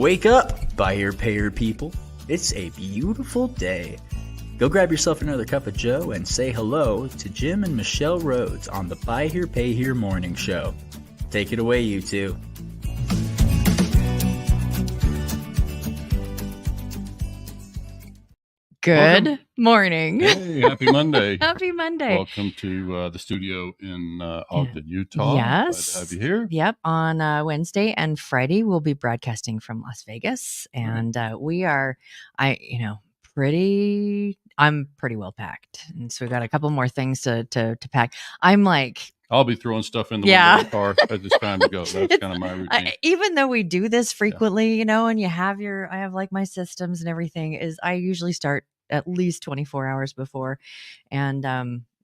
Wake up, buy here, pay here people. It's a beautiful day. Go grab yourself another cup of joe and say hello to Jim and Michelle Rhoads on the Buy Here, Pay Here Morning Show. Take it away, you two. Good morning. Hey, happy Monday. Happy Monday. Welcome to the studio in Ogden, Utah. Yes. Glad to have you here. Yep. On Wednesday and Friday, we'll be broadcasting from Las Vegas. And we are, I'm pretty well packed. And so we've got a couple more things to pack. I'm like, I'll be throwing stuff in the window of the car as it's time to go. That's kind of my routine. Even though we do this frequently, and I have like my systems and everything, I usually start at least 24 hours before. And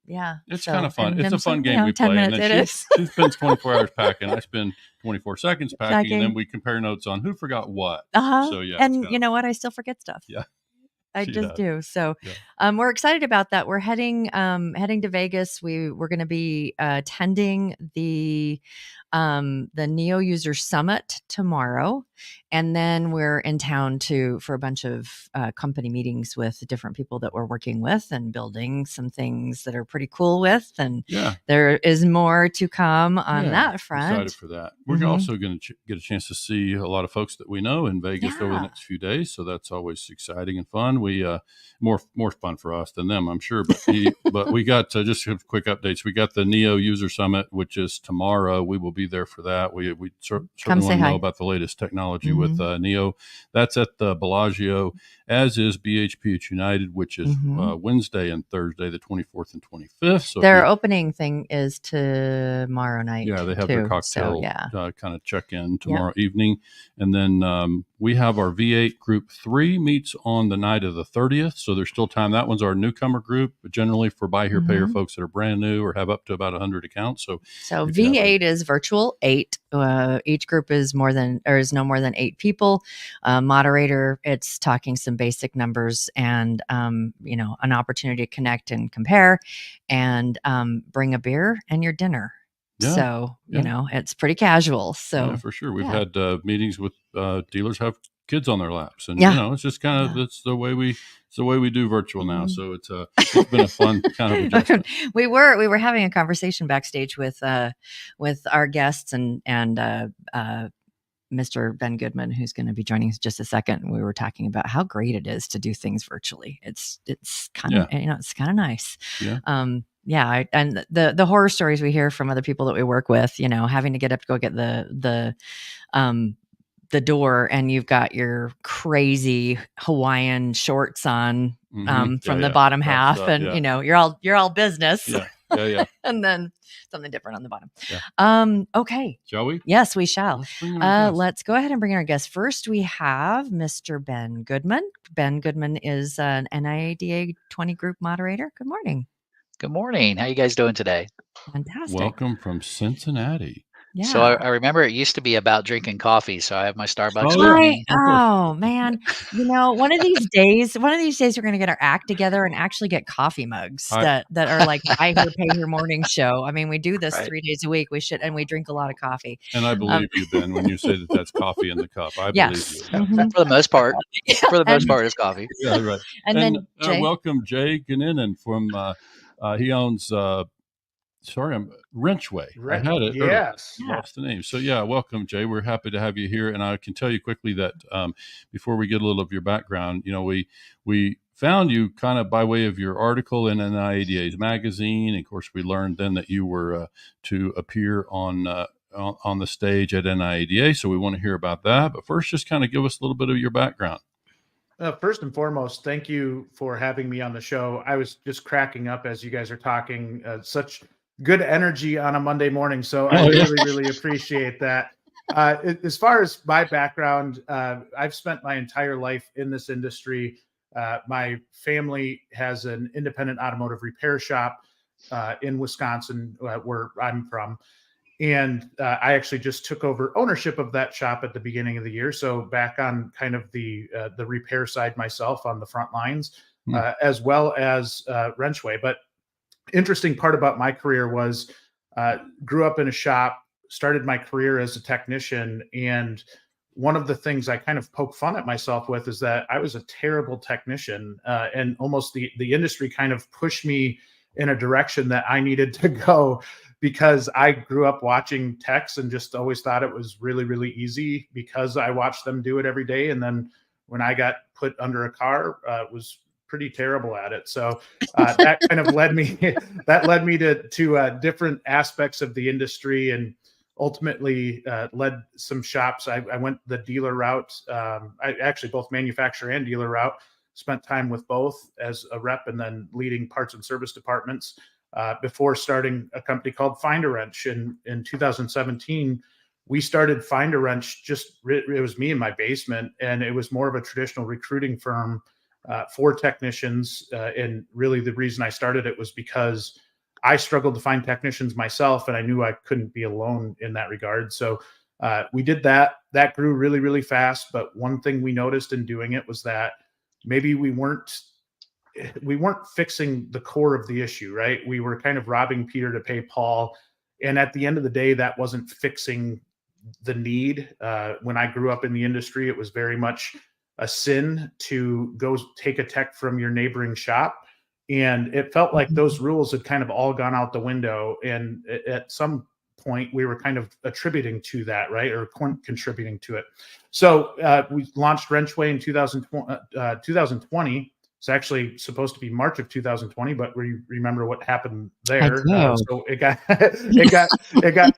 it's kind of fun. It's a fun game we 10 play. minutes, And then she spends 24 hours packing. I spend 24 seconds packing. And then we compare notes on who forgot what. So and you know what? I still forget stuff. Yeah. I just do. So we're excited about that. We're heading to Vegas. We're going to be attending the Neo User Summit tomorrow. And then we're in town for a bunch of company meetings with different people that we're working with and building some things that are pretty cool with. And there is more to come on that front. Excited for that. We're also going to get a chance to see a lot of folks that we know in Vegas over the next few days. So that's always exciting and fun. We more fun for us than them, I'm sure. But we got just quick updates. We got the Neo User Summit, which is tomorrow. We will be there for that. We certainly want to know about the latest technology with Neo. That's at the Bellagio, as is BHPH United, which is Wednesday and Thursday, the 24th and 25th. So their opening thing is tomorrow night. Yeah, they have their cocktail kind of check-in tomorrow evening. And then we have our V8 Group 3 meets on the night of the 30th. So there's still time. That one's our newcomer group, but generally for Buy Here, Pay Here folks that are brand new or have up to about 100 accounts. So V8 is virtual 8. Each group is no more than 8 people. Moderator, it's talking some basic numbers and, an opportunity to connect and compare and bring a beer and your dinner. Yeah. So, it's pretty casual. So for sure. We've had meetings with dealers have kids on their laps and, it's just kind of, it's the way we do virtual now. So it's been a fun kind of adjustment. We were having a conversation backstage with our guests and Mr. Ben Goodman, who's going to be joining us in just a second. We were talking about how great it is to do things virtually. It's kind of, it's kind of nice. Yeah. And the horror stories we hear from other people that we work with, having to get up to go get the door and you've got your crazy Hawaiian shorts on from the bottom half and you're all business. Yeah. And then something different on the bottom. Yeah. Okay. Shall we? Yes, we shall. Let's go ahead and bring in our guest. First, we have Mr. Ben Goodman. Ben Goodman is an NIADA 20 group moderator. Good morning. Good morning. How you guys doing today? Fantastic. Welcome from Cincinnati. Yeah. So I remember it used to be about drinking coffee. So I have my Starbucks. Oh man. One of these days we're going to get our act together and actually get coffee mugs that are like Buy Here, Pay Here Morning Show. I mean, we do this 3 days a week. We should, and we drink a lot of coffee. And I believe you, Ben, when you say that that's coffee in the cup. I believe you. Mm-hmm. For the most part. For the most part, it's coffee. Yeah, right. And then welcome Jay Goninen from he owns Wrenchway. I had it. Yes. Lost the name. So welcome, Jay. We're happy to have you here. And I can tell you quickly that before we get a little of your background, we found you kind of by way of your article in NIADA's magazine. And of course, we learned then that you were to appear on the stage at NIADA. So we want to hear about that. But first, just kind of give us a little bit of your background. First and foremost, thank you for having me on the show. I was just cracking up as you guys are talking. Such good energy on a Monday morning. So I really appreciate that. As far as my background, I've spent my entire life in this industry. My family has an independent automotive repair shop in Wisconsin, where I'm from. And I actually just took over ownership of that shop at the beginning of the year. So back on kind of the repair side myself on the front lines, as well as Wrenchway. But interesting part about my career was grew up in a shop, started my career as a technician, and one of the things I kind of poke fun at myself with is that I was a terrible technician, and almost the industry kind of pushed me in a direction that I needed to go, because I grew up watching techs and just always thought it was really, really easy because I watched them do it every day. And then when I got put under a car, was pretty terrible at it. So that kind of led me to different aspects of the industry, and ultimately led some shops. I went the dealer route. I actually both manufacturer and dealer route. Spent time with both as a rep, and then leading parts and service departments before starting a company called Find a Wrench in 2017. We started Find a Wrench. It was me in my basement, and it was more of a traditional recruiting firm for technicians. And really, the reason I started it was because I struggled to find technicians myself, and I knew I couldn't be alone in that regard. So we did that. That grew really, really fast. But one thing we noticed in doing it was that maybe we weren't fixing the core of the issue, right? We were kind of robbing Peter to pay Paul. And at the end of the day, that wasn't fixing the need. When I grew up in the industry, it was very much a sin to go take a tech from your neighboring shop. And it felt like those rules had kind of all gone out the window. And at some point, we were kind of attributing to that, right? Or contributing to it. So we launched Wrenchway in 2020. It's actually supposed to be March of 2020, but we remember what happened there. So it got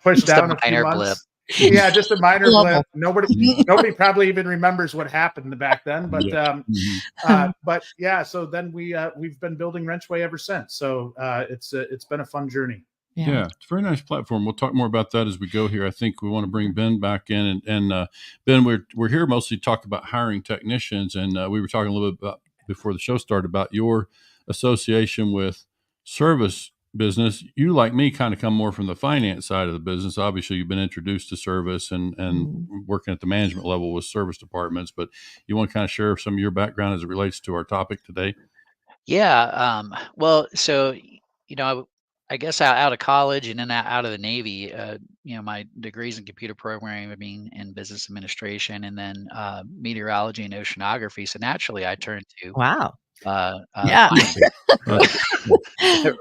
pushed down a few months. Blip. Yeah, just a minor blip. Nobody probably even remembers what happened back then. But but yeah, so then we've been building Wrenchway ever since. So it's been a fun journey. Yeah, it's a very nice platform. We'll talk more about that as we go here. I think we want to bring Ben back in, and Ben, we're here mostly to talk about hiring technicians, and we were talking a little bit about before the show started about your association with service business. You, like me, kind of come more from the finance side of the business. Obviously, you've been introduced to service and working at the management level with service departments, but you want to kind of share some of your background as it relates to our topic today? Yeah. Well, so, I guess out of college and then out of the Navy, my degrees in computer programming and business administration, and then meteorology and oceanography. So naturally, I turned to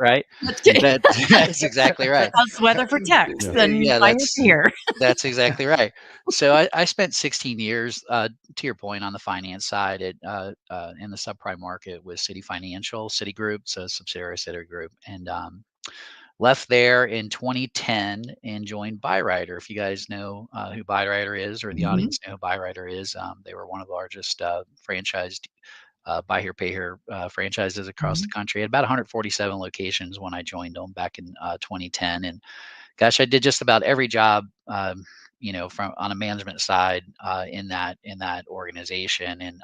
right. That's exactly right. How's the weather for techs? Then that's here. That's exactly right. So I spent 16 years, to your point, on the finance side in the subprime market with City Financial, Citigroup, so subsidiary Citigroup, and left there in 2010 and joined Byrider. If you guys know who Byrider is, or the audience know who Byrider is, they were one of the largest franchised buy here, pay here franchises across the country. At about 147 locations when I joined them back in 2010. And gosh, I did just about every job, from on a management side in that organization, and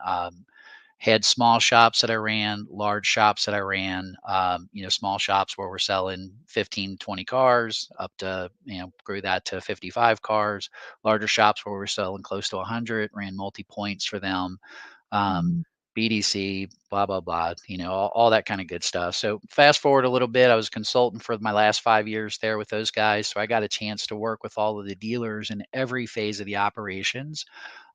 had small shops that I ran, large shops that I ran, small shops where we're selling 15, 20 cars up to, grew that to 55 cars, larger shops where we're selling close to 100, ran multi-points for them, BDC, blah, blah, blah, all that kind of good stuff. So fast forward a little bit, I was a consultant for my last 5 years there with those guys. So I got a chance to work with all of the dealers in every phase of the operations.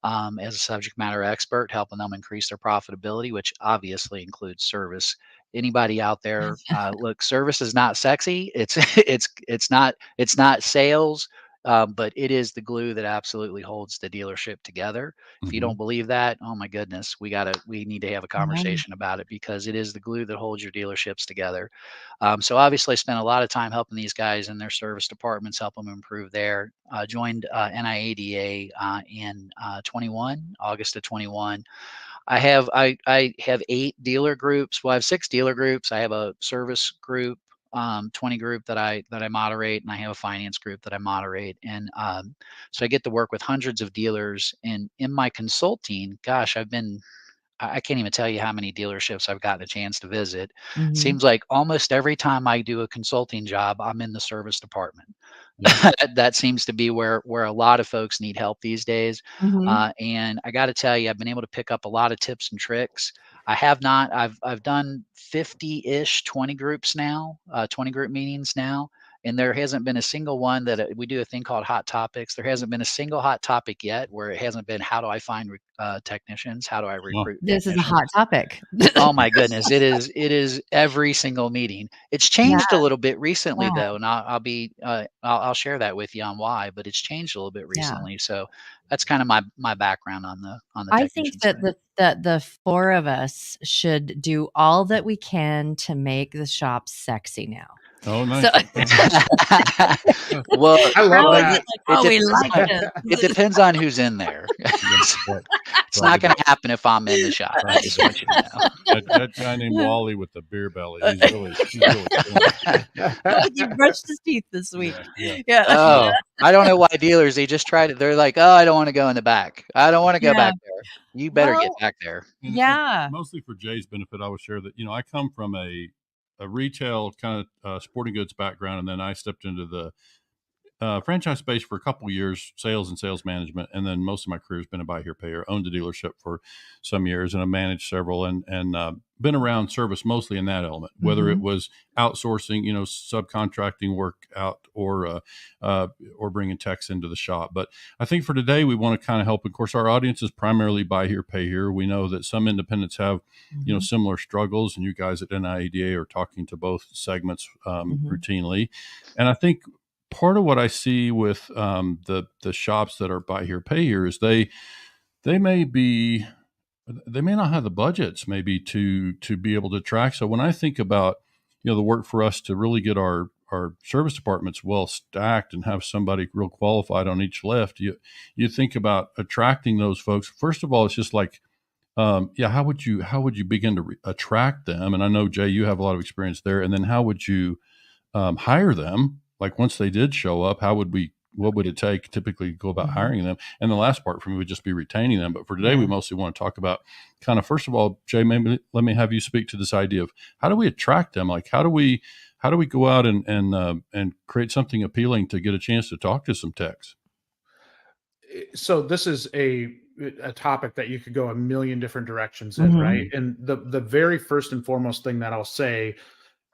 As a subject matter expert, helping them increase their profitability, which obviously includes service. Anybody out there, look, service is not sexy. It's not sales, but it is the glue that absolutely holds the dealership together. If you don't believe that, oh my goodness, we need to have a conversation about it, because it is the glue that holds your dealerships together. So obviously I spent a lot of time helping these guys in their service departments, help them improve there. Joined NIADA in August of 21. I have 8 dealer groups. Well, I have 6 dealer groups. I have a service group, 20 group that I moderate, and I have a finance group that I moderate. And so I get to work with hundreds of dealers. And in my consulting, gosh, I can't even tell you how many dealerships I've gotten a chance to visit. Seems like almost every time I do a consulting job, I'm in the service department. That seems to be where a lot of folks need help these days. And I got to tell you, I've been able to pick up a lot of tips and tricks. I've done 50-ish 20 groups now, 20 group meetings now. And there hasn't been a single one that we do a thing called hot topics. There hasn't been a single hot topic yet where it hasn't been, how do I find technicians? How do I recruit This is a technicians? hot topic. Oh my goodness. It is every single meeting. It's changed a little bit recently though. And I'll share that with you on why, but it's changed a little bit recently. So that's kind of my background on the I think technician that side. the four of us should do all that we can to make the shop sexy now. Oh, nice. So, well, I love that. It depends on who's in there. It's not going to happen if I'm in the shop. I just want you to know. That guy named Wally with the beer belly. He's really he brushed his teeth this week. Yeah. Oh, I don't know why dealers, they just tried it. They're like, oh, I don't want to go in the back. I don't want to go back there. You better get back there. And mostly for Jay's benefit, I would share that, I come from a retail kind of sporting goods background, and then I stepped into the franchise space for a couple of years, sales and sales management, and then most of my career has been a buy here, pay here. Owned a dealership for some years, and I managed several, and been around service mostly in that element, whether it was outsourcing, subcontracting work out, or bringing techs into the shop. But I think for today, we want to kind of help. Of course, our audience is primarily buy here, pay here. We know that some independents have, similar struggles, and you guys at NIEDA are talking to both segments routinely, and I think part of what I see with the shops that are buy here, pay here is they may not have the budgets maybe to be able to track. So when I think about, the work for us to really get our service departments well stacked and have somebody real qualified on each lift, you think about attracting those folks. First of all, it's just like, how would you begin to attract them? And I know, Jay, you have a lot of experience there. And then how would you hire them? Like once they did show up, what would it take typically to go about hiring them? And the last part for me would just be retaining them. But for today, we mostly want to talk about kind of, first of all, Jay, maybe let me have you speak to this idea of how do we attract them? Like how do we go out and create something appealing to get a chance to talk to some techs? So this is a topic that you could go a million different directions in, right? And the very first and foremost thing that I'll say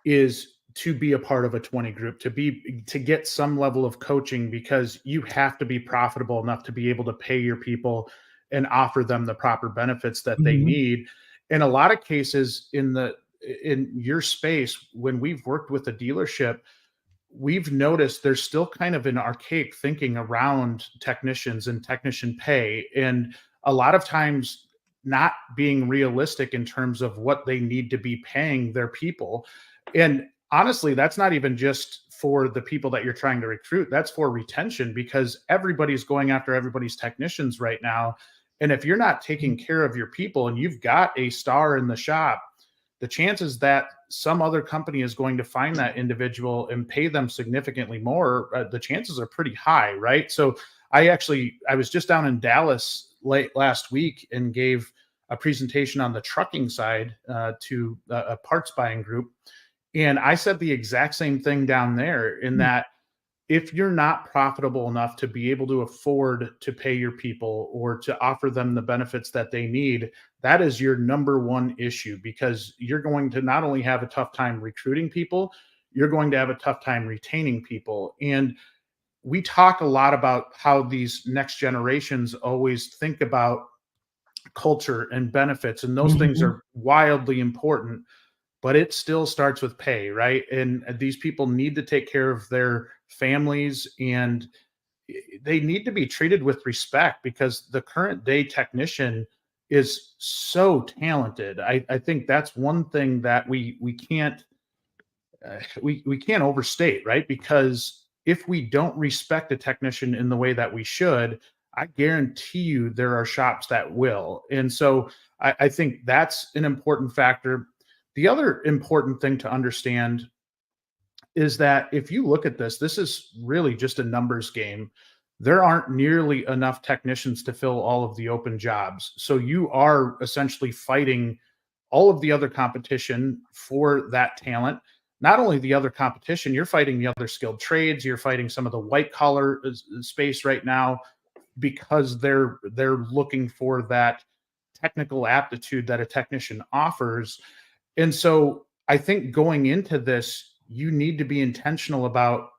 is to be a part of a 20 group, to get some level of coaching, because you have to be profitable enough to be able to pay your people and offer them the proper benefits that they need. In a lot of cases in your space, when we've worked with a dealership, we've noticed there's still kind of an archaic thinking around technicians and technician pay. And a lot of times not being realistic in terms of what they need to be paying their people. And honestly, that's not even just for the people that you're trying to recruit. That's for retention, because everybody's going after everybody's technicians right now. And if you're not taking care of your people and you've got a star in the shop, the chances that some other company is going to find that individual and pay them significantly more, the chances are pretty high, right? So I was just down in Dallas late last week and gave a presentation on the trucking side to a parts buying group. And I said the exact same thing down there, in that if you're not profitable enough to be able to afford to pay your people or to offer them the benefits that they need, that is your number one issue, because you're going to not only have a tough time recruiting people, you're going to have a tough time retaining people. And we talk a lot about how these next generations always think about culture and benefits, and those things are wildly important. But it still starts with pay, right? And these people need to take care of their families, and they need to be treated with respect, because the current day technician is so talented. I think that's one thing that we can't overstate, right? Because if we don't respect a technician in the way that we should, I guarantee you there are shops that will. And so I think that's an important factor. The other important thing to understand is that if you look at this is really just a numbers game. There aren't nearly enough technicians to fill all of the open jobs. So you are essentially fighting all of the other competition for that talent. Not only the other competition, you're fighting the other skilled trades. You're fighting some of the white collar space right now, because they're looking for that technical aptitude that a technician offers. And so I think going into this, you need to be intentional about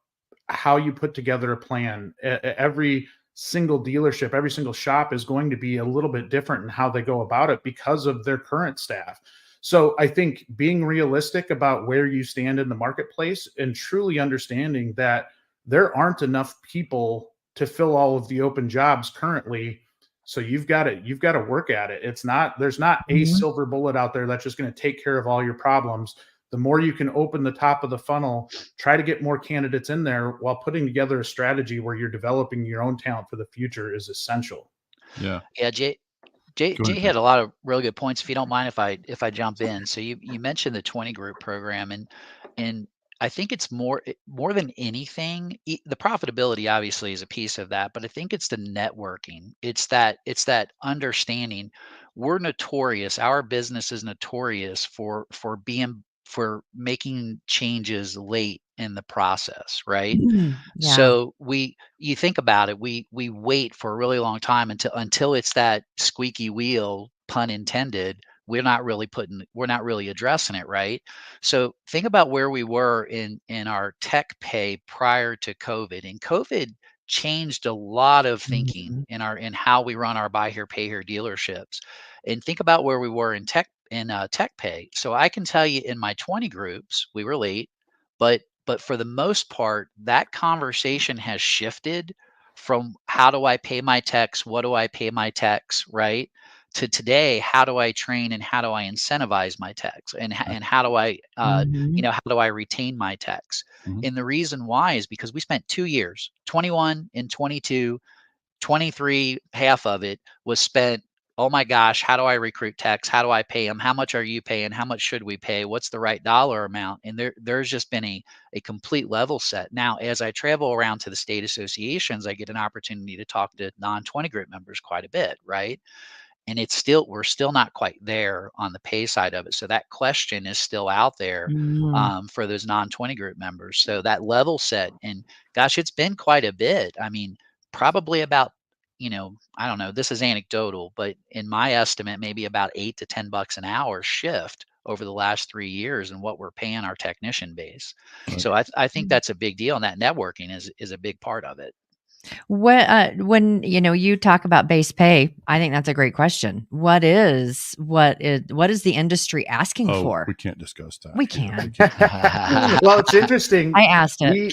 how you put together a plan. Every single dealership, every single shop is going to be a little bit different in how they go about it because of their current staff. So I think being realistic about where you stand in the marketplace and truly understanding that there aren't enough people to fill all of the open jobs currently. So you've got to work at it. There's not a silver bullet out there that's just going to take care of all your problems. The more you can open the top of the funnel, try to get more candidates in there while putting together a strategy where you're developing your own talent for the future is essential. Yeah. Yeah. Jay had a lot of really good points. If you don't mind, if I jump in, so you mentioned the 20 group program, and I think it's more than anything. The profitability obviously is a piece of that, but I think it's the networking. It's that understanding. We're notorious. Our business is notorious for making changes late in the process, right? Yeah. So you think about it, we wait for a really long time until it's that squeaky wheel, pun intended. We're not really addressing it, right? So think about where we were in our tech pay prior to COVID. And COVID changed a lot of thinking in how we run our buy here, pay here dealerships. And think about where we were in tech pay. So I can tell you in my 20 groups, we were late, but for the most part, that conversation has shifted from how do I pay my techs, what do I pay my techs, right? To today, how do I train and how do I incentivize my techs, and how do I how do I retain my techs? And the reason why is because we spent 2 years, 21 and 22, 23, half of it was spent, oh my gosh, how do I recruit techs? How do I pay them? How much are you paying? How much should we pay? What's the right dollar amount? And there's just been a complete level set. Now, as I travel around to the state associations, I get an opportunity to talk to non-20 group members quite a bit, right? And we're still not quite there on the pay side of it. So that question is still out there for those non-20 group members. So that level set, and gosh, it's been quite a bit. I mean, probably about, I don't know, this is anecdotal, but in my estimate, maybe about $8 to $10 an hour shift over the last 3 years and what we're paying our technician base. Right. So I think that's a big deal. And that networking is a big part of it. When you talk about base pay, I think that's a great question. What is the industry asking for? We can't discuss that. We can't. Well, it's interesting. I asked it.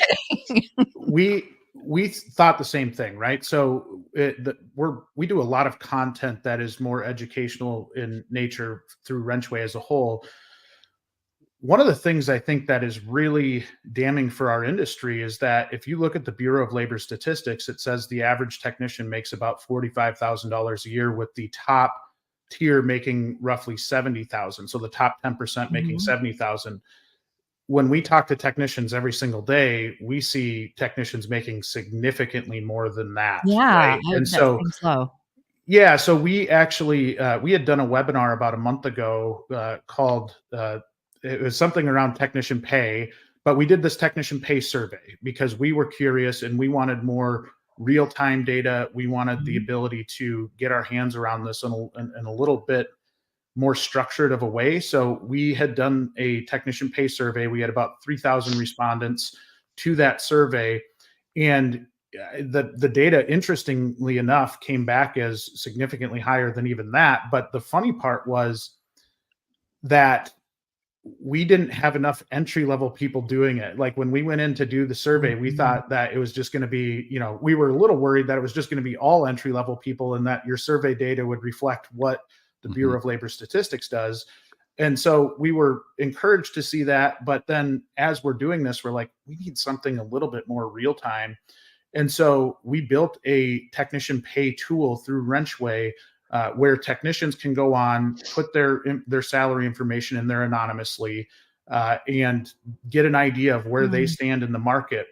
We thought the same thing, right? So we do a lot of content that is more educational in nature through Wrenchway as a whole. One of the things I think that is really damning for our industry is that if you look at the Bureau of Labor Statistics, it says the average technician makes about $45,000 a year, with the top tier making roughly $70,000. So the top 10% making $70,000. When we talk to technicians every single day, we see technicians making significantly more than that. Yeah, right? And so we actually we had done a webinar about a month ago called. It was something around technician pay, but we did this technician pay survey because we were curious and we wanted more real-time data. We wanted the ability to get our hands around this in a little bit more structured of a way. So we had done a technician pay survey. We had about 3,000 respondents to that survey. And the data, interestingly enough, came back as significantly higher than even that. But the funny part was that we didn't have enough entry-level people doing it. Like when we went in to do the survey, we thought that it was just going to be, we were a little worried that it was just going to be all entry-level people and that your survey data would reflect what the Bureau of Labor Statistics does. And so we were encouraged to see that. But then as we're doing this, we're like, we need something a little bit more real-time. And so we built a technician pay tool through Wrenchway where technicians can go on, put their salary information in there anonymously, and get an idea of where they stand in the market.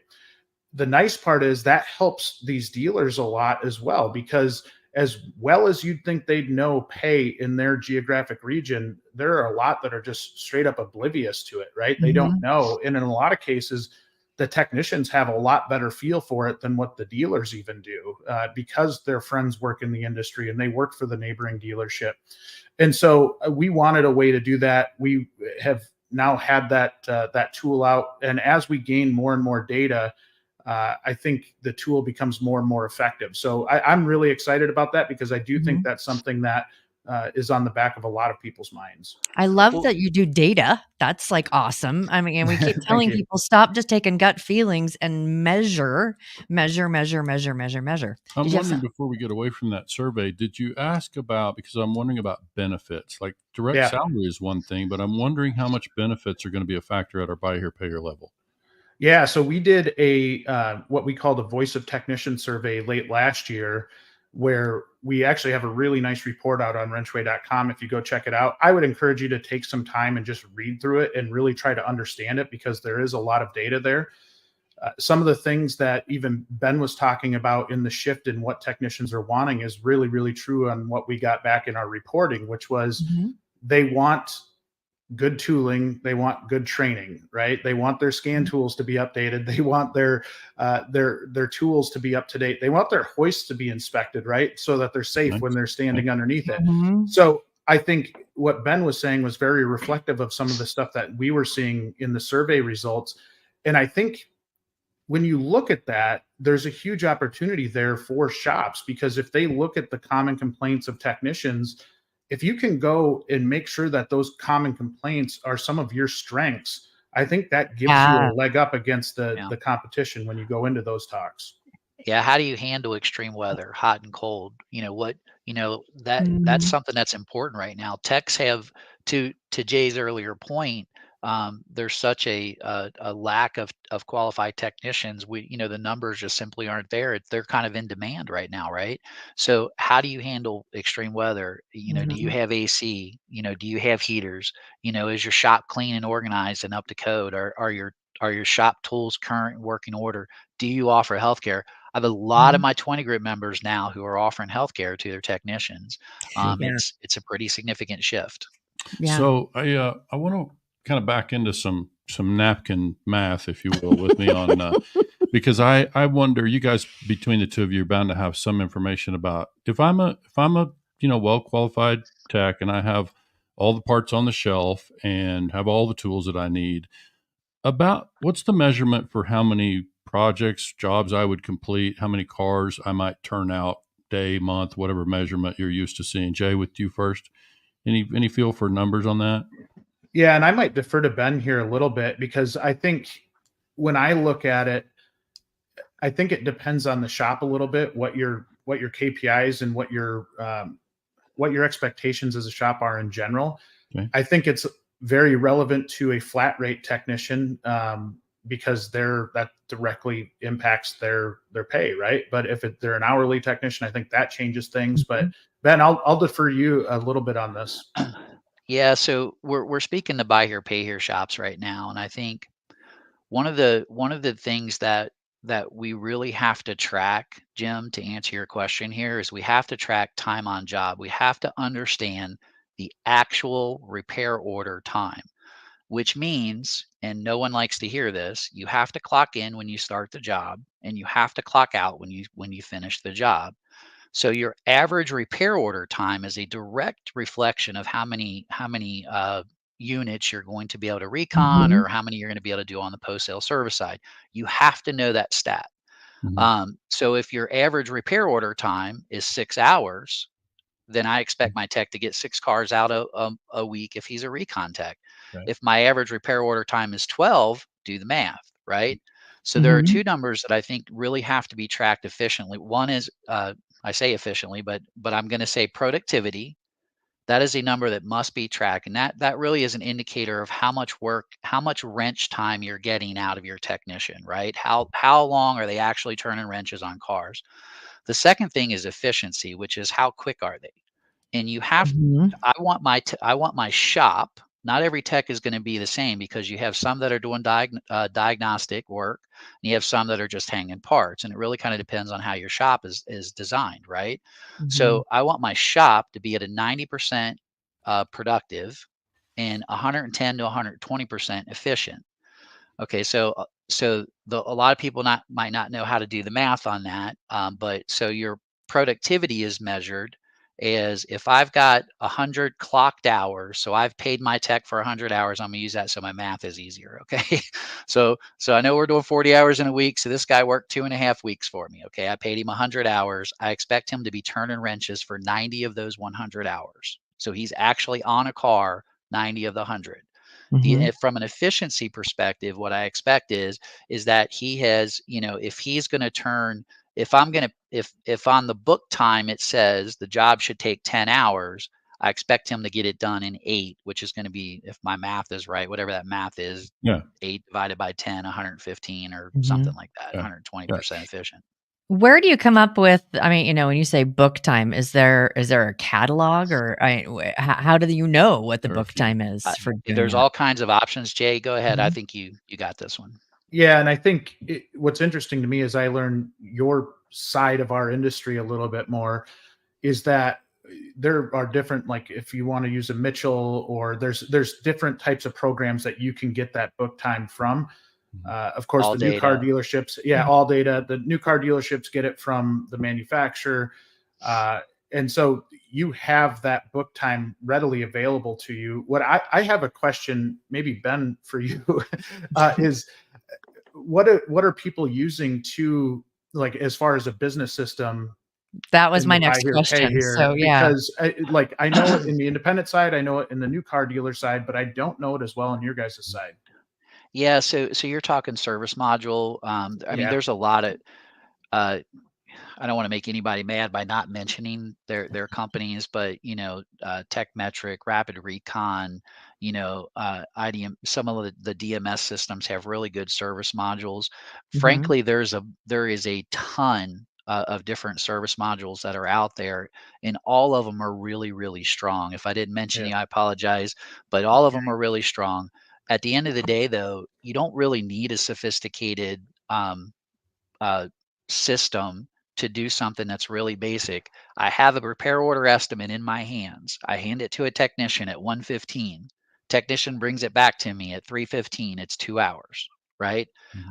The nice part is that helps these dealers a lot as well, because as well as you'd think they'd know pay in their geographic region, there are a lot that are just straight up oblivious to it, right? They don't know. And in a lot of cases, the technicians have a lot better feel for it than what the dealers even do, because their friends work in the industry and they work for the neighboring dealership. And so we wanted a way to do that. We have now had that tool out. And as we gain more and more data, I think the tool becomes more and more effective. So I'm really excited about that, because I do think that's something that is on the back of a lot of people's minds. I love that you do data. That's like awesome. I mean, and we keep telling people, stop just taking gut feelings and measure. I'm wondering, before we get away from that survey, did you ask about, because I'm wondering about benefits, like direct salary is one thing, but I'm wondering how much benefits are going to be a factor at our buy here, pay here level. Yeah, so we did a what we call the Voice of Technician survey late last year, where we actually have a really nice report out on wrenchway.com. If you go check it out, I would encourage you to take some time and just read through it and really try to understand it, because there is a lot of data there. Some of the things that even Ben was talking about in the shift in what technicians are wanting is really, really true on what we got back in our reporting, which was they want good tooling, they want good training, right? They want their scan tools to be updated, they want their tools to be up to date, they want their hoists to be inspected, right, so that they're safe when they're standing underneath it. So I think what Ben was saying was very reflective of some of the stuff that we were seeing in the survey results. And I think when you look at that, there's a huge opportunity there for shops, because if they look at the common complaints of technicians, if you can go and make sure that those common complaints are some of your strengths, I think that gives you a leg up against the competition when you go into those talks. Yeah. How do you handle extreme weather, hot and cold? That's something that's important right now. Techs have, to Jay's earlier point, there's such a lack of qualified technicians. The numbers just simply aren't there. They're kind of in demand right now, right? So how do you handle extreme weather? Do you have AC? Do you have heaters? Is your shop clean and organized and up to code? Are your shop tools current and working order? Do you offer healthcare? I have a lot of my 20 group members now who are offering healthcare to their technicians. It's a pretty significant shift. So I want to kind of back into some napkin math, if you will, with me on because I wonder, you guys, between the two of you, are bound to have some information about if I'm a well qualified tech and I have all the parts on the shelf and have all the tools that I need, about what's the measurement for how many projects, jobs I would complete, how many cars I might turn out, day, month, whatever measurement you're used to seeing. Jay, with you first. Any feel for numbers on that? Yeah, and I might defer to Ben here a little bit, because I think when I look at it, I think it depends on the shop a little bit, what your KPIs and what your expectations as a shop are in general. Okay. I think it's very relevant to a flat rate technician, because that directly impacts their pay, right? But if they're an hourly technician, I think that changes things. But Ben, I'll defer you a little bit on this. Yeah, so we're speaking to buy here, pay here shops right now, and I think one of the things that we really have to track, Jim, to answer your question here, is we have to track time on job. We have to understand the actual repair order time, which means, and no one likes to hear this, you have to clock in when you start the job, and you have to clock out when you finish the job. So your average repair order time is a direct reflection of how many units you're going to be able to recon, or how many you're going to be able to do on the post-sale service side. You have to know that stat. So if your average repair order time is 6 hours, then I expect my tech to get 6 cars out a week if he's a recon tech. Right. If my average repair order time is 12, do the math, right? So there are two numbers that I think really have to be tracked efficiently. One is, I say efficiently, but I'm going to say productivity. That is a number that must be tracked, and that really is an indicator of how much work, how much wrench time you're getting out of your technician, right? How long are they actually turning wrenches on cars? The second thing is efficiency, which is how quick are they? And you have, I want my shop. Not every tech is going to be the same, because you have some that are doing diagnostic work, and you have some that are just hanging parts, and it really kind of depends on how your shop is designed, right? So I want my shop to be at a 90% productive and 110 to 120% efficient. Okay, so a lot of people might not know how to do the math on that, but so your productivity is measured is if I've got 100 clocked hours, so I've paid my tech for 100 hours, I'm gonna use that so my math is easier, okay? So I know we're doing 40 hours in a week, so this guy worked 2.5 weeks for me, okay? I paid him 100 hours. I expect him to be turning wrenches for 90 of those 100 hours. So he's actually on a car 90 of the 100. From an efficiency perspective, what I expect is that he has, if he's going to turn, if on the book time it says the job should take 10 hours, I expect him to get it done in 8, which is going to be, if my math is right, whatever that math is, 8 divided by 10, 115 or something like that, 120% efficient. Where do you come up with, I mean, when you say book time, is there a catalog, or how do you know what the book time is for doing There's that? all kinds of options. Jay, go ahead. I think you got this one. Yeah, and I think what's interesting to me as I learn your side of our industry a little bit more is that there are different, like if you want to use a Mitchell, or there's different types of programs that you can get that book time from. Of course, all the new car dealerships, all data. The new car dealerships get it from the manufacturer, and so you have that book time readily available to you. What I have a question, maybe Ben, for you, is what are people using to, like, as far as a business system? That was my next question. So because I know it in the independent side, I know it in the new car dealer side, but I don't know it as well on your guys' side. Yeah, so you're talking service module. I mean, there's a lot of. I don't want to make anybody mad by not mentioning their companies, but TechMetric, Rapid Recon, IDM. Some of the DMS systems have really good service modules. Frankly, there is a ton of different service modules that are out there, and all of them are really, really strong. If I didn't mention any, I apologize, but all of them are really strong. At the end of the day, though, you don't really need a sophisticated system to do something that's really basic. I have a repair order estimate in my hands. I hand it to a technician at 1:15. Technician brings it back to me at 3:15. It's 2 hours, right?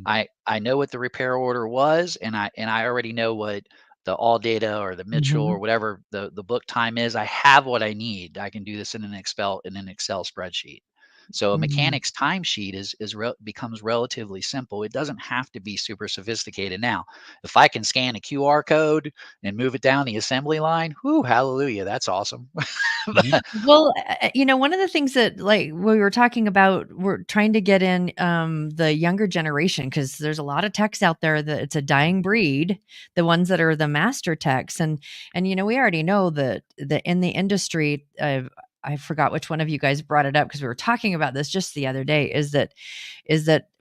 I know what the repair order was, and I already know what the all data or the Mitchell or whatever the book time is. I have what I need. I can do this in an Excel spreadsheet. So a mechanic's timesheet becomes relatively simple. It doesn't have to be super sophisticated. Now, if I can scan a QR code and move it down the assembly line, whoo, hallelujah, that's awesome. Well, one of the things that, like, we were talking about, we're trying to get in the younger generation, because there's a lot of techs out there that it's a dying breed, the ones that are the master techs, and we already know that in the industry, I forgot which one of you guys brought it up, because we were talking about this just the other day, is that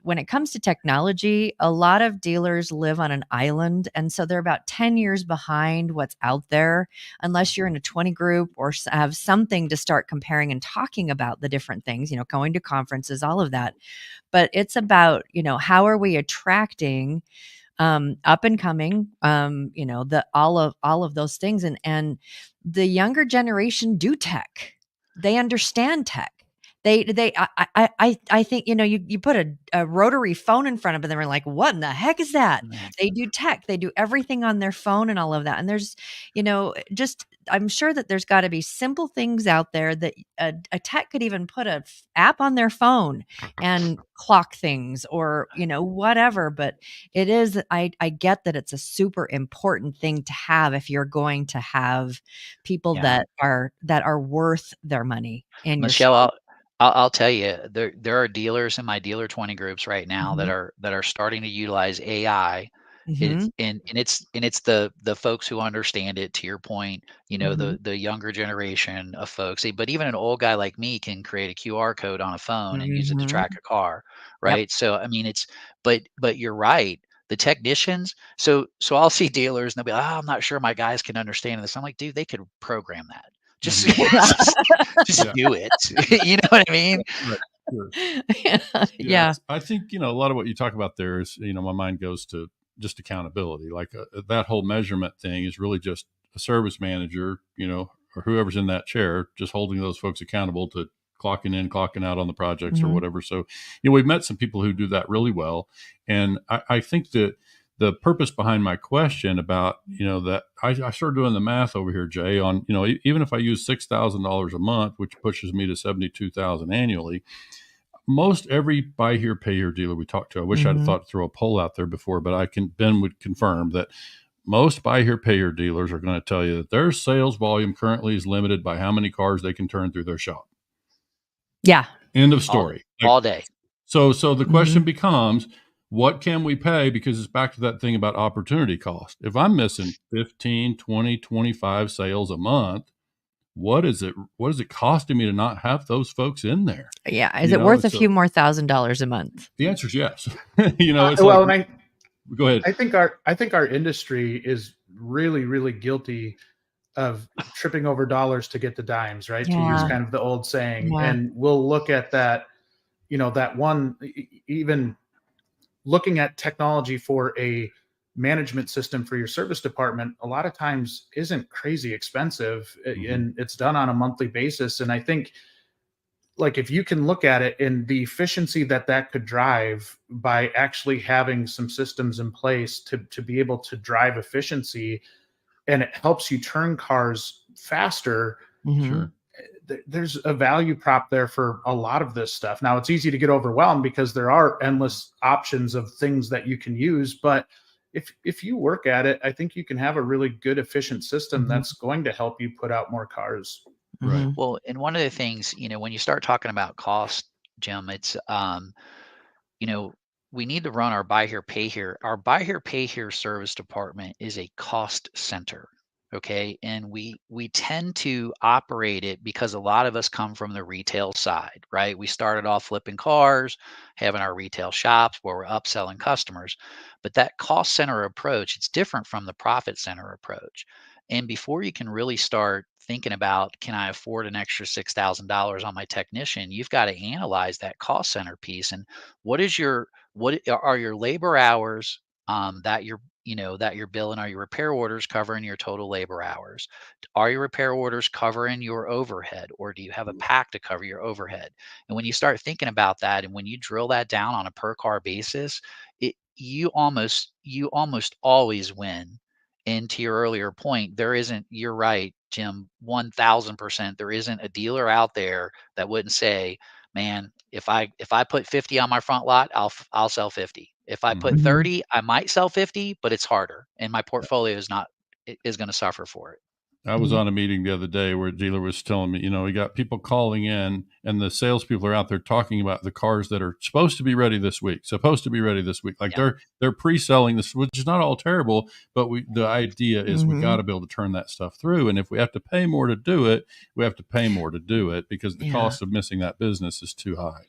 when it comes to technology, a lot of dealers live on an island. And so they're about 10 years behind what's out there, unless you're in a 20 group or have something to start comparing and talking about the different things, going to conferences, all of that. But it's about, how are we attracting up and coming, all of those things. And the younger generation do tech. They understand tech. I think, you put a rotary phone in front of them, and they're like, what in the heck is that? They do tech. They do everything on their phone and all of that. And there's, I'm sure that there's got to be simple things out there that a tech could even put a app on their phone and clock things, or, whatever. But it is, I get that it's a super important thing to have if you're going to have people that are worth their money. And Michelle, I'll tell you, there are dealers in my dealer 20 groups right now that are starting to utilize AI. It's the folks who understand it, to your point, the younger generation of folks. But even an old guy like me can create a QR code on a phone and use it to track a car, right? Yep. So I mean, but you're right. The technicians, so I'll see dealers and they'll be like, I'm not sure my guys can understand this. I'm like, dude, they could program that. Just do it. You know what I mean? Right. Sure. Yeah. I think, a lot of what you talk about there is, my mind goes to just accountability. Like that whole measurement thing is really just a service manager, or whoever's in that chair, just holding those folks accountable to clocking in, clocking out on the projects or whatever. So, we've met some people who do that really well. And I think that the purpose behind my question about, that I started doing the math over here, Jay, on, even if I use $6,000 a month, which pushes me to $72,000 annually, most every buy here, pay here dealer we talked to, I wish I'd thought to throw a poll out there before, but Ben would confirm that most buy here, pay here dealers are going to tell you that their sales volume currently is limited by how many cars they can turn through their shop. Yeah. End of story. All day. So the question becomes, what can we pay? Because it's back to that thing about opportunity cost. If I'm missing 15, 20, 25 sales a month, what is it costing me to not have those folks in there? Yeah. Is it worth a few more $1,000s a month? The answer is yes. Go ahead. I think our industry is really, really guilty of tripping over dollars to get the dimes, right? Yeah. To use kind of the old saying. Yeah. And we'll look at that, that one, even looking at technology for a management system for your service department, a lot of times isn't crazy expensive, and it's done on a monthly basis. And I think, like, if you can look at it in the efficiency that could drive by actually having some systems in place to be able to drive efficiency, and it helps you turn cars faster, Sure, there's a value prop there for a lot of this stuff. Now, it's easy to get overwhelmed because there are endless options of things that you can use, but if you work at it, I think you can have a really good, efficient system that's going to help you put out more cars. right. Well, and one of the things, when you start talking about cost, Jim, it's, we need to run our buy here, pay here. Our buy here, pay here service department is a cost center. Okay. And we tend to operate it because a lot of us come from the retail side, right? We started off flipping cars, having our retail shops where we're upselling customers. But that cost center approach, it's different from the profit center approach. And before you can really start thinking about, can I afford an extra $6,000 on my technician, you've got to analyze that cost center piece. And what are your labor hours that you're billing? Are your repair orders covering your total labor hours? Are your repair orders covering your overhead, or do you have a pack to cover your overhead? And when you start thinking about that, and when you drill that down on a per car basis, you almost always win. And to your earlier point, you're right, Jim, 1000%. There isn't a dealer out there that wouldn't say, man, if I put 50 on my front lot, I'll sell 50. If I put 30, I might sell 50, but it's harder, and my portfolio is going to suffer for it. I was on a meeting the other day where a dealer was telling me, we got people calling in, and the salespeople are out there talking about the cars that are supposed to be ready this week. Like they're pre-selling this, which is not all terrible, but the idea is we got to be able to turn that stuff through. And if we have to pay more to do it, we have to pay more to do it because the cost of missing that business is too high.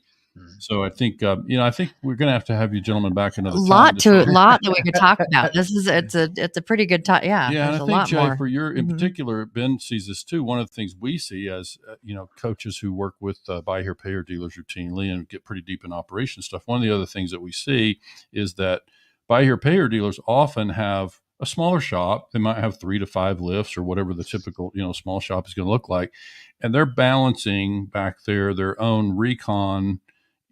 So I think we're going to have you gentlemen back another time. Lot that we could talk about. It's a pretty good talk. Yeah. Yeah. And I think, Jay, more. for your, in particular, Ben sees this too. One of the things we see as, coaches who work with buy here, pay here dealers routinely and get pretty deep in operation stuff. One of the other things that we see is that buy here, pay here dealers often have a smaller shop. They might have 3 to 5 lifts or whatever the typical, small shop is going to look like. And they're balancing back there their own recon,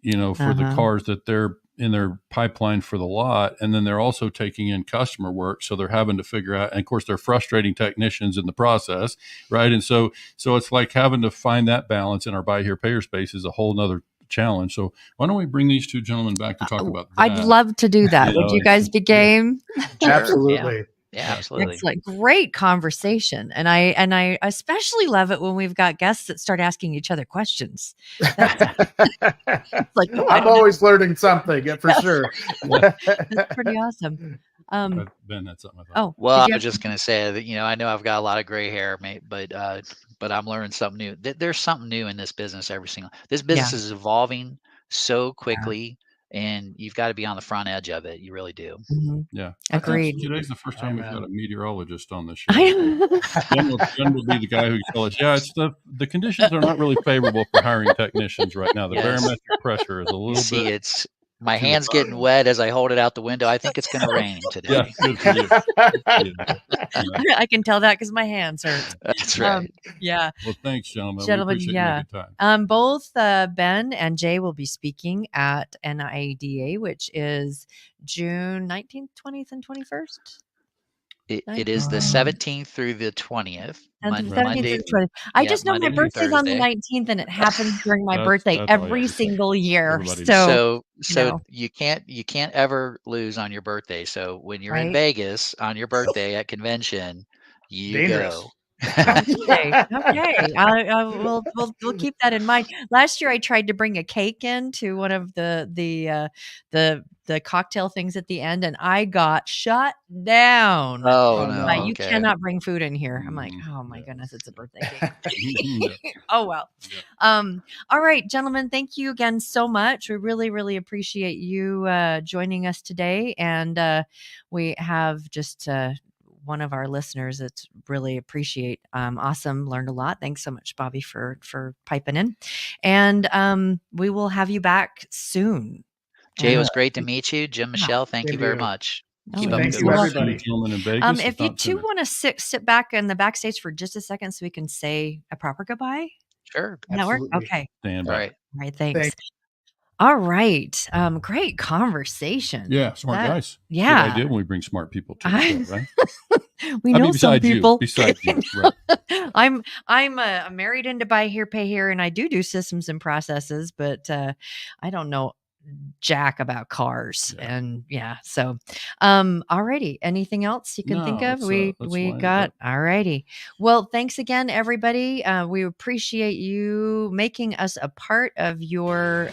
for the cars that they're in their pipeline for the lot. And then they're also taking in customer work. So they're having to figure out, and of course they're frustrating technicians in the process. Right. And so it's like having to find that balance in our buy here, pay here space is a whole nother challenge. So why don't we bring these two gentlemen back to talk about that? I'd love to do that. Would you guys be game? Absolutely. Yeah, absolutely. It's like great conversation. And I especially love it when we've got guests that start asking each other questions. Like, I'm always learning something, for sure. That's pretty awesome. Ben, that's something I thought. Oh, well, I was just going to say that, I know I've got a lot of gray hair, mate, but I'm learning something new. There's something new in this business this business is evolving so quickly. And you've got to be on the front edge of it. You really do. Yeah. Agreed. Today's the first time we've got a meteorologist on the show. Ben will be the guy who tells us, it's the conditions are not really favorable for hiring technicians right now. The barometric pressure is a little bit. My hand's getting wet as I hold it out the window. I think it's going to rain today. Yeah, good for you. I can tell that because my hands hurt. That's right. Yeah. Well, thanks, gentlemen. Gentlemen, We appreciate you yeah. making time. Both Ben and Jay will be speaking at NIDA, which is June 19th, 20th, and 21st. It is the 17th through the 20th. Monday. I just know my birthday's on the 19th, and it happens during my birthday every single year. So you can't ever lose on your birthday. So when you're in Vegas on your birthday at convention, you go. Okay. We'll keep that in mind. Last year I tried to bring a cake in to one of the cocktail things at the end, and I got shut down. Oh no! You cannot bring food in here. I'm like, oh my goodness, it's a birthday cake. Oh well. All right, gentlemen, thank you again so much. We really, really appreciate you joining us today, and we have just. One of our listeners that's really appreciate. Awesome. Learned a lot. Thanks so much, Bobby, for piping in. And we will have you back soon. Jay, it was great to meet you. Jim, Michelle, thank you very much. Keep up the good work. Everybody. If you two want to sit back in the backstage for just a second so we can say a proper goodbye. Sure. Does that work? Okay. Stand by. All right. Thanks. All right. Great conversation. Yeah, smart guys. Yeah. Good idea when we bring smart people to the show, right? We know some people. Besides you, right? I'm married into buy here, pay here, and I do systems and processes, but I don't know jack about cars. Yeah. And so alrighty. Anything else you can think of? We got alrighty. Well, thanks again, everybody. We appreciate you making us a part of your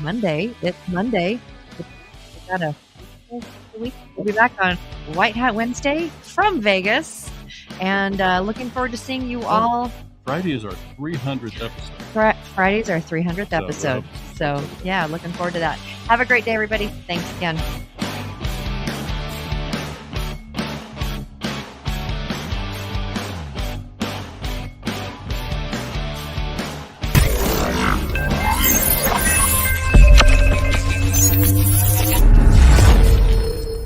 Monday. It's Monday. We got a week. We'll be back on White Hat Wednesday from Vegas, and looking forward to seeing you all. Friday is our 300th episode. Friday's our 300th episode. So, looking forward to that. Have a great day, everybody. Thanks again.